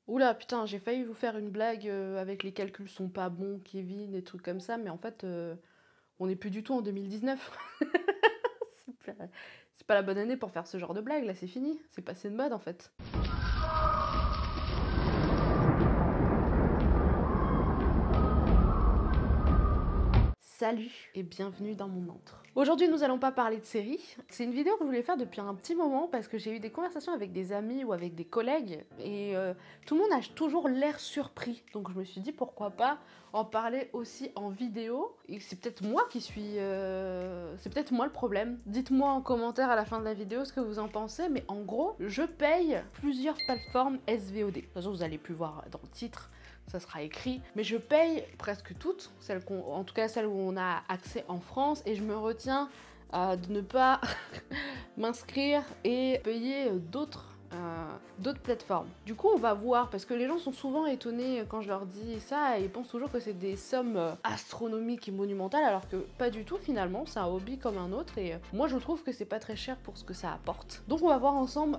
Oula, putain, j'ai failli vous faire une blague avec les calculs sont pas bons, Kevin, des trucs comme ça, mais en fait, on n'est plus du tout en 2019. C'est pas, c'est pas la bonne année pour faire ce genre de blague, là, c'est fini. C'est passé de mode, en fait. Salut et bienvenue dans mon antre. Aujourd'hui, nous allons pas parler de séries. C'est une vidéo que je voulais faire depuis un petit moment parce que j'ai eu des conversations avec des amis ou avec des collègues et tout le monde a toujours l'air surpris. Donc je me suis dit pourquoi pas en parler aussi en vidéo. Et c'est peut-être moi qui suis... C'est peut-être moi le problème. Dites-moi en commentaire à la fin de la vidéo ce que vous en pensez. Mais en gros, je paye plusieurs plateformes SVOD. De toute façon, vous allez plus voir dans le titre. Ça sera écrit, mais je paye presque toutes, en tout cas celles où on a accès en France, et je me retiens de ne pas m'inscrire et payer d'autres plateformes. Du coup, on va voir, parce que les gens sont souvent étonnés quand je leur dis ça, et ils pensent toujours que c'est des sommes astronomiques et monumentales, alors que pas du tout finalement, c'est un hobby comme un autre, et moi je trouve que c'est pas très cher pour ce que ça apporte. Donc on va voir ensemble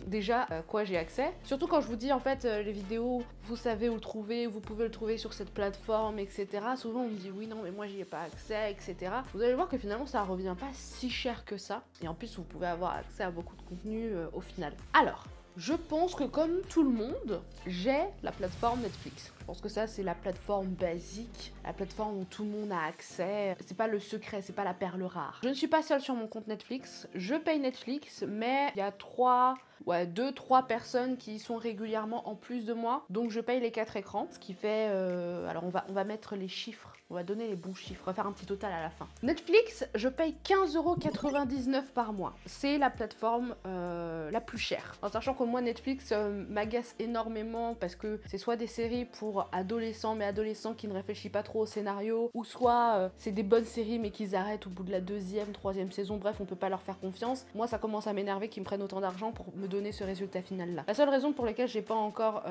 déjà quoi j'ai accès. Surtout quand je vous dis en fait les vidéos, vous savez où le trouver, vous pouvez le trouver sur cette plateforme, etc. Souvent on me dit oui non mais moi j'y ai pas accès, etc. Vous allez voir que finalement ça revient pas si cher que ça, et en plus vous pouvez avoir accès à beaucoup de contenu au final. Alors, je pense que comme tout le monde, j'ai la plateforme Netflix. Je pense que ça, c'est la plateforme basique, la plateforme où tout le monde a accès. C'est pas le secret, c'est pas la perle rare. Je ne suis pas seule sur mon compte Netflix. Je paye Netflix, mais il y a deux, trois personnes qui y sont régulièrement en plus de moi. Donc je paye les 4 écrans, ce qui fait... alors on va mettre les chiffres, on va donner les bons chiffres, on va faire un petit total à la fin. Netflix, je paye 15,99 € par mois. C'est la plateforme la plus chère. En sachant que moi, Netflix m'agace énormément parce que c'est soit des séries pour adolescents, mais adolescents qui ne réfléchissent pas trop au scénario, ou soit c'est des bonnes séries mais qu'ils arrêtent au bout de la 2e, 3e saison, bref, on peut pas leur faire confiance. Moi, ça commence à m'énerver qu'ils me prennent autant d'argent pour me donner ce résultat final là. La seule raison pour laquelle j'ai pas encore,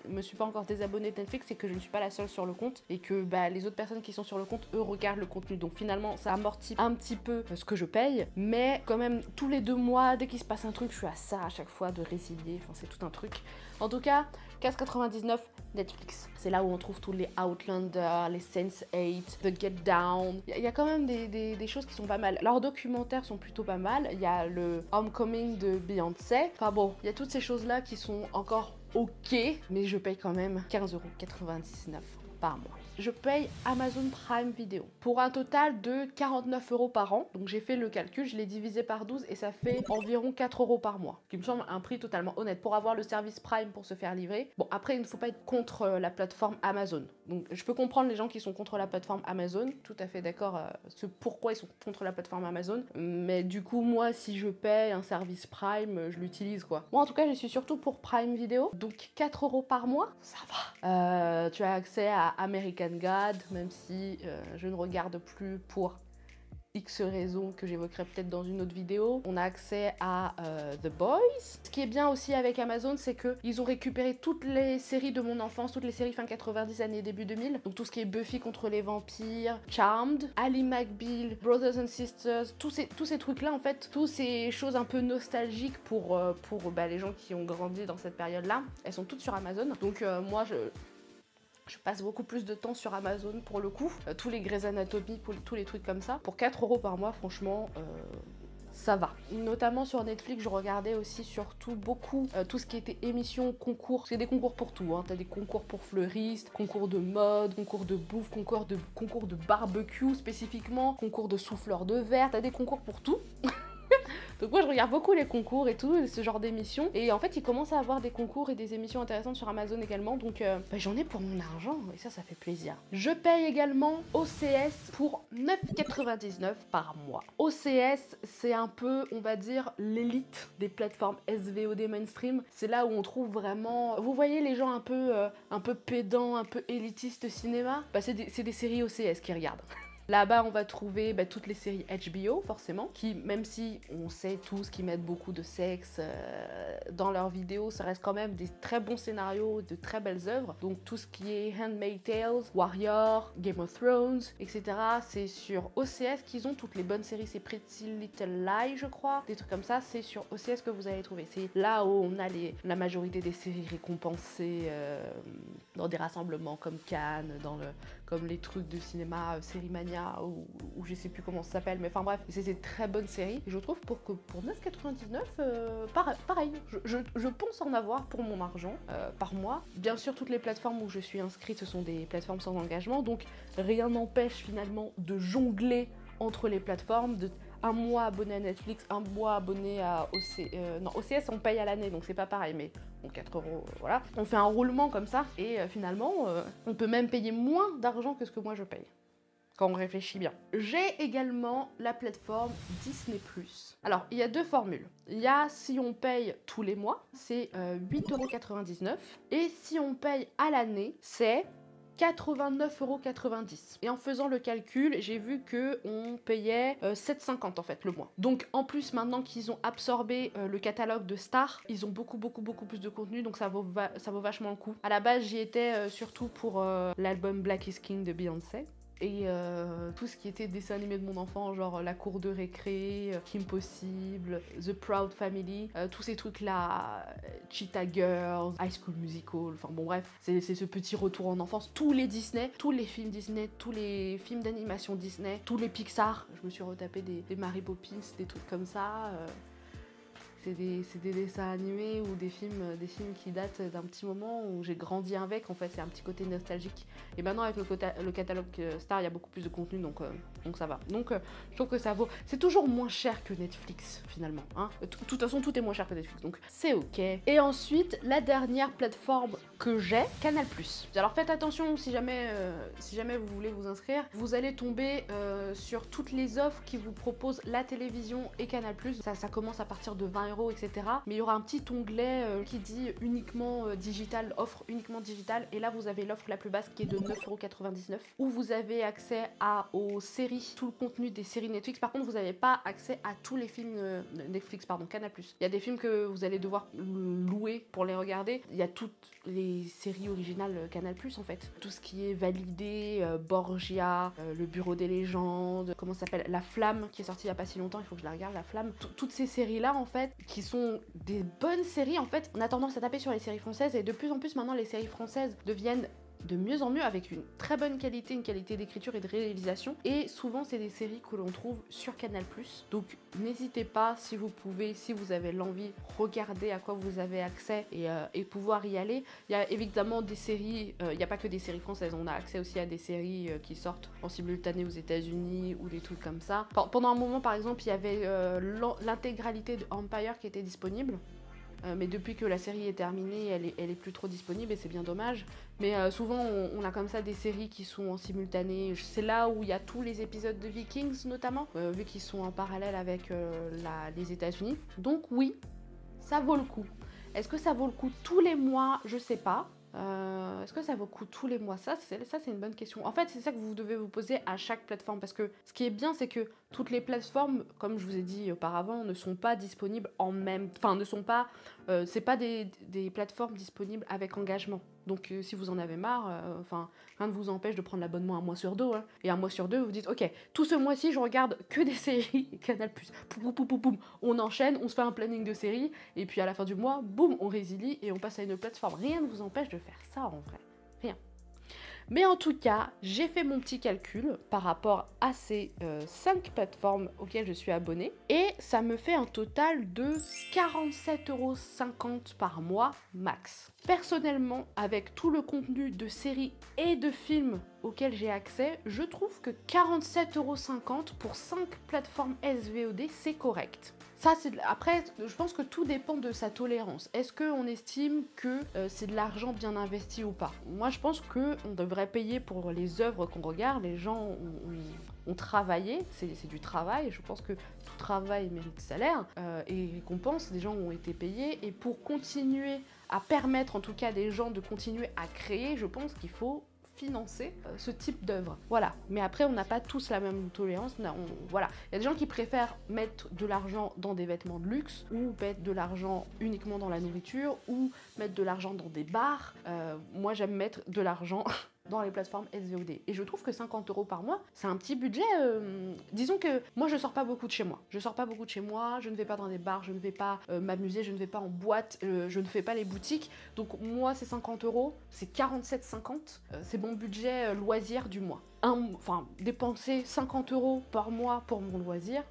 me suis pas encore désabonnée de Netflix, c'est que je ne suis pas la seule sur le compte et que les autres personnes qui sont sur le compte, eux, regardent le contenu. Donc finalement, ça amortit un petit peu ce que je paye, mais quand même, tous les 2 mois, dès qu'il se passe un truc, je suis à ça à chaque fois de résilier, enfin c'est tout un truc. En tout cas, 15,99 € Netflix. C'est là où on trouve tous les Outlander, les Sense8, The Get Down. Il y a quand même des choses qui sont pas mal. Leurs documentaires sont plutôt pas mal. Il y a le Homecoming de Beyoncé. Enfin bon, il y a toutes ces choses-là qui sont encore ok, mais je paye quand même 15,99 € par mois. Je paye Amazon Prime Video pour un total de 49 € par an. Donc j'ai fait le calcul, je l'ai divisé par 12 et ça fait environ 4 € par mois. Ce qui me semble un prix totalement honnête pour avoir le service Prime pour se faire livrer. Bon, après, il ne faut pas être contre la plateforme Amazon. Donc je peux comprendre les gens qui sont contre la plateforme Amazon. Tout à fait d'accord pourquoi ils sont contre la plateforme Amazon. Mais du coup, moi, si je paye un service Prime, je l'utilise quoi. Moi, en tout cas, je suis surtout pour Prime Video. Donc 4 € par mois, ça va. Tu as accès à American God, même si je ne regarde plus pour X raisons que j'évoquerai peut-être dans une autre vidéo. On a accès à The Boys. Ce qui est bien aussi avec Amazon, c'est qu'ils ont récupéré toutes les séries de mon enfance, toutes les séries fin 90, années début 2000. Donc tout ce qui est Buffy contre les vampires, Charmed, Ally McBeal, Brothers and Sisters, tous ces trucs-là en fait, toutes ces choses un peu nostalgiques pour les gens qui ont grandi dans cette période-là, elles sont toutes sur Amazon. Donc moi je passe beaucoup plus de temps sur Amazon pour le coup. Tous les Grey's Anatomy, tous les trucs comme ça. Pour 4 € par mois, franchement, ça va. Notamment sur Netflix, je regardais aussi surtout beaucoup tout ce qui était émissions, concours. C'est des concours pour tout, hein. T'as des concours pour fleuristes, concours de mode, concours de bouffe, concours de barbecue spécifiquement, concours de souffleurs de verre, t'as des concours pour tout. Donc moi je regarde beaucoup les concours et tout, ce genre d'émissions. Et en fait il commence à avoir des concours et des émissions intéressantes sur Amazon également. Donc j'en ai pour mon argent et ça fait plaisir. Je paye également OCS pour 9,99 € par mois. OCS c'est un peu, on va dire, l'élite des plateformes SVOD mainstream. C'est là où on trouve vraiment... Vous voyez les gens un peu pédants, un peu élitistes cinéma, c'est des séries OCS qui regardent. Là-bas, on va trouver toutes les séries HBO, forcément, qui, même si on sait tous qu'ils mettent beaucoup de sexe dans leurs vidéos, ça reste quand même des très bons scénarios, de très belles œuvres. Donc tout ce qui est Handmaid's Tale, Warrior, Game of Thrones, etc. C'est sur OCS qu'ils ont toutes les bonnes séries. C'est Pretty Little Lies, je crois, des trucs comme ça. C'est sur OCS que vous allez trouver. C'est là où on a la majorité des séries récompensées dans des rassemblements comme Cannes, comme les trucs de cinéma, Sérimania, ou je sais plus comment ça s'appelle, mais enfin bref, c'est des très bonnes séries. Et je trouve pour 9,99, pareil, je pense en avoir pour mon argent par mois. Bien sûr, toutes les plateformes où je suis inscrite, ce sont des plateformes sans engagement, donc rien n'empêche finalement de jongler entre les plateformes, un mois abonné à Netflix, un mois abonné à OCS on paye à l'année, donc c'est pas pareil, mais bon, 4 €, voilà. On fait un roulement comme ça, et finalement, on peut même payer moins d'argent que ce que moi je paye, quand on réfléchit bien. J'ai également la plateforme Disney+. Alors, il y a deux formules. Il y a si on paye tous les mois, c'est 8,99 €, et si on paye à l'année, c'est 89,90 €. Et en faisant le calcul, j'ai vu qu'on payait 7,50 € en fait le mois. Donc en plus, maintenant qu'ils ont absorbé le catalogue de Star, ils ont beaucoup plus de contenu, donc ça vaut vachement le coup. À la base, j'y étais surtout pour l'album Black is King de Beyoncé. Et tout ce qui était dessin animé de mon enfant, genre La Cour de récré, Kim Possible, The Proud Family, tous ces trucs-là, Cheetah Girls, High School Musical, enfin bon bref, c'est ce petit retour en enfance. Tous les Disney, tous les films Disney, tous les films d'animation Disney, tous les Pixar, je me suis retapé des Mary Poppins, des trucs comme ça. C'est des dessins animés ou des films qui datent d'un petit moment où j'ai grandi avec, en fait, c'est un petit côté nostalgique. Et maintenant avec le catalogue Star, il y a beaucoup plus de contenu, donc ça va. Donc je trouve que ça vaut... C'est toujours moins cher que Netflix, finalement. Hein. De toute façon, tout est moins cher que Netflix, donc c'est ok. Et ensuite, la dernière plateforme que j'ai, Canal+. Alors faites attention, si jamais vous voulez vous inscrire, vous allez tomber sur toutes les offres qui vous proposent la télévision et Canal+. Ça commence à partir de 20 €, etc. Mais il y aura un petit onglet qui dit uniquement digital, offre uniquement digital, et là vous avez l'offre la plus basse qui est de 9,99 €, où vous avez accès aux séries, tout le contenu des séries Netflix. Par contre, vous n'avez pas accès à tous les films Netflix, pardon, Canal+. Il y a des films que vous allez devoir louer pour les regarder. Il y a toutes les séries originales Canal+, en fait. Tout ce qui est validé, Borgia, Le Bureau des légendes, comment ça s'appelle, La Flamme, qui est sortie il n'y a pas si longtemps, il faut que je la regarde, La Flamme. Toutes ces séries-là, en fait, qui sont des bonnes séries. En fait, on a tendance à taper sur les séries françaises, et de plus en plus maintenant, les séries françaises deviennent de mieux en mieux, avec une très bonne qualité, une qualité d'écriture et de réalisation, et souvent c'est des séries que l'on trouve sur Canal+. Donc n'hésitez pas, si vous pouvez, si vous avez l'envie, regardez à quoi vous avez accès et pouvoir y aller. Il y a évidemment des séries, il n'y a pas que des séries françaises, on a accès aussi à des séries qui sortent en simultané aux États-Unis ou des trucs comme ça. Pendant un moment, par exemple, il y avait l'intégralité de Empire qui était disponible. Mais depuis que la série est terminée, elle est plus trop disponible, et c'est bien dommage. Mais souvent, on a comme ça des séries qui sont en simultané. C'est là où il y a tous les épisodes de Vikings, notamment, vu qu'ils sont en parallèle avec les États-Unis. Donc oui, ça vaut le coup. Est-ce que ça vaut le coup tous les mois? Je sais pas. Est-ce que ça vaut le coup tous les mois? Ça c'est une bonne question. En fait, c'est ça que vous devez vous poser à chaque plateforme, parce que ce qui est bien, c'est que toutes les plateformes, comme je vous ai dit auparavant, ne sont pas disponibles en même... Enfin, ne sont pas... c'est pas des plateformes disponibles avec engagement. Donc si vous en avez marre, rien ne vous empêche de prendre l'abonnement un mois sur deux. Hein. Et un mois sur deux, vous dites, ok, tout ce mois-ci, je regarde que des séries Canal+. Poum, poum, poum, poum. On enchaîne, on se fait un planning de séries, et puis à la fin du mois, boum, on résilie et on passe à une autre plateforme. Rien ne vous empêche de faire ça en vrai. Rien. Mais en tout cas, j'ai fait mon petit calcul par rapport à ces 5 plateformes auxquelles je suis abonnée, et ça me fait un total de 47,50 € par mois max. Personnellement, avec tout le contenu de séries et de films auxquels j'ai accès, je trouve que 47,50 € pour 5 plateformes SVOD, c'est correct. Ça, après, je pense que tout dépend de sa tolérance. Est-ce qu'on estime que c'est de l'argent bien investi ou pas? Moi, je pense qu'on devrait payer pour les œuvres qu'on regarde. Les gens ont travaillé, c'est du travail. Je pense que tout travail mérite salaire et récompense. Des gens ont été payés. Et pour continuer à permettre, en tout cas, des gens de continuer à créer, je pense qu'il faut financer ce type d'œuvre. Voilà. Mais après, on n'a pas tous la même tolérance. Voilà. Il y a des gens qui préfèrent mettre de l'argent dans des vêtements de luxe, ou mettre de l'argent uniquement dans la nourriture, ou mettre de l'argent dans des bars. Moi, j'aime mettre de l'argent dans les plateformes SVOD. Et je trouve que 50 € par mois, c'est un petit budget. Disons que moi, je sors pas beaucoup de chez moi. Je sors pas beaucoup de chez moi, je ne vais pas dans des bars, je ne vais pas m'amuser, je ne vais pas en boîte, je ne fais pas les boutiques. Donc moi, c'est 50 €, c'est 47,50 €. C'est mon budget loisir du mois. Enfin, dépenser 50 € par mois pour mon loisir,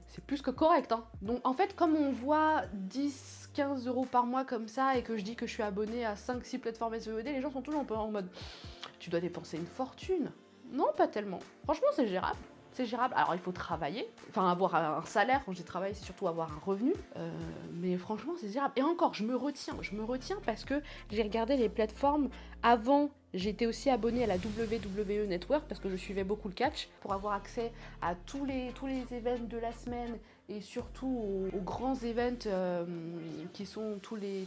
c'est plus que correct, hein. Donc en fait, comme on voit 10-15 € par mois comme ça, et que je dis que je suis abonnée à 5-6 plateformes SVOD, les gens sont toujours un peu en mode... Tu dois dépenser une fortune. Non, pas tellement. Franchement, c'est gérable. C'est gérable. Alors, il faut travailler. Enfin, avoir un salaire. Quand je dis travailler, c'est surtout avoir un revenu. Mais franchement, c'est gérable. Et encore, je me retiens. Je me retiens parce que j'ai regardé les plateformes avant. J'étais aussi abonnée à la WWE Network parce que je suivais beaucoup le catch pour avoir accès à tous les events de la semaine et surtout aux grands events qui sont tous les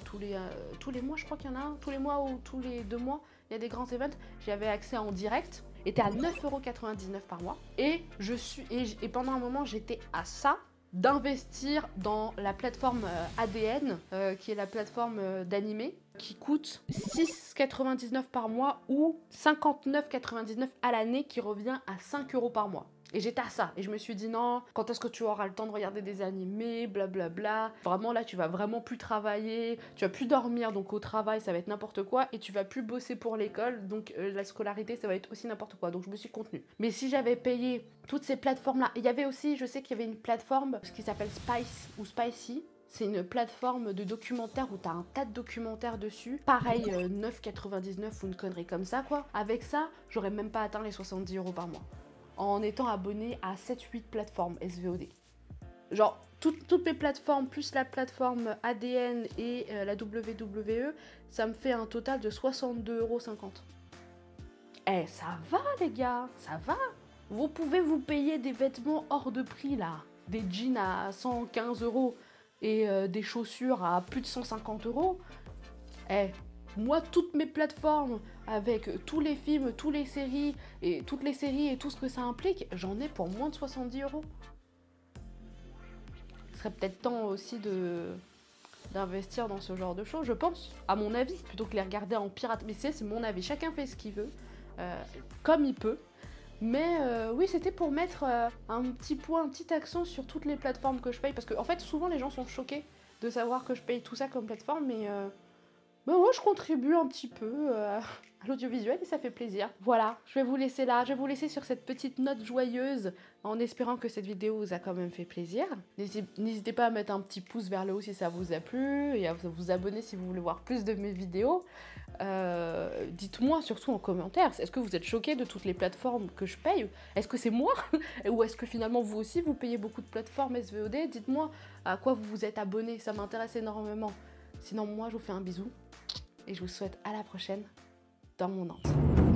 mois, je crois qu'il y en a un. Tous les mois ou tous les 2 mois. Il y a des grands events, j'avais accès en direct, était à 9,99 € par mois. Et pendant un moment, j'étais à ça d'investir dans la plateforme ADN, qui est la plateforme d'animé, qui coûte 6,99 € par mois ou 59,99 € à l'année, qui revient à 5 € par mois. Et j'étais à ça, et je me suis dit non, quand est-ce que tu auras le temps de regarder des animés, blablabla. Vraiment là, tu vas vraiment plus travailler, tu vas plus dormir, donc au travail ça va être n'importe quoi, et tu vas plus bosser pour l'école, donc la scolarité ça va être aussi n'importe quoi, donc je me suis contenue. Mais si j'avais payé toutes ces plateformes là, il y avait aussi, je sais qu'il y avait une plateforme qui s'appelle Spice ou Spicy. C'est une plateforme de documentaires où t'as un tas de documentaires dessus. Pareil, 9,99 € ou une connerie comme ça, quoi. Avec ça, j'aurais même pas atteint les 70 € par mois, en étant abonné à 7-8 plateformes SVOD. Genre, toutes mes plateformes, plus la plateforme ADN et la WWE, ça me fait un total de 62,50 €. Ça va les gars, ça va. Vous pouvez vous payer des vêtements hors de prix là. Des jeans à 115 € et des chaussures à plus de 150 €. Moi, toutes mes plateformes, avec tous les films, toutes les séries et tout ce que ça implique, j'en ai pour moins de 70 €. Il serait peut-être temps aussi d'investir dans ce genre de choses, je pense, à mon avis, plutôt que les regarder en pirate. Mais c'est mon avis, chacun fait ce qu'il veut, comme il peut. Mais oui, c'était pour mettre un petit accent sur toutes les plateformes que je paye, parce que en fait, souvent les gens sont choqués de savoir que je paye tout ça comme plateforme, mais moi je contribue un petit peu à l'audiovisuel et ça fait plaisir. Voilà, je vais vous laisser là, je vais vous laisser sur cette petite note joyeuse, en espérant que cette vidéo vous a quand même fait plaisir. N'hésitez pas à mettre un petit pouce vers le haut si ça vous a plu, et à vous abonner si vous voulez voir plus de mes vidéos. Dites-moi surtout en commentaire, est-ce que vous êtes choqués de toutes les plateformes que je paye? Est-ce que c'est moi? Ou est-ce que finalement vous aussi vous payez beaucoup de plateformes SVOD? Dites-moi à quoi vous vous êtes abonné, ça m'intéresse énormément. Sinon moi je vous fais un bisou et je vous souhaite à la prochaine dans mon anse.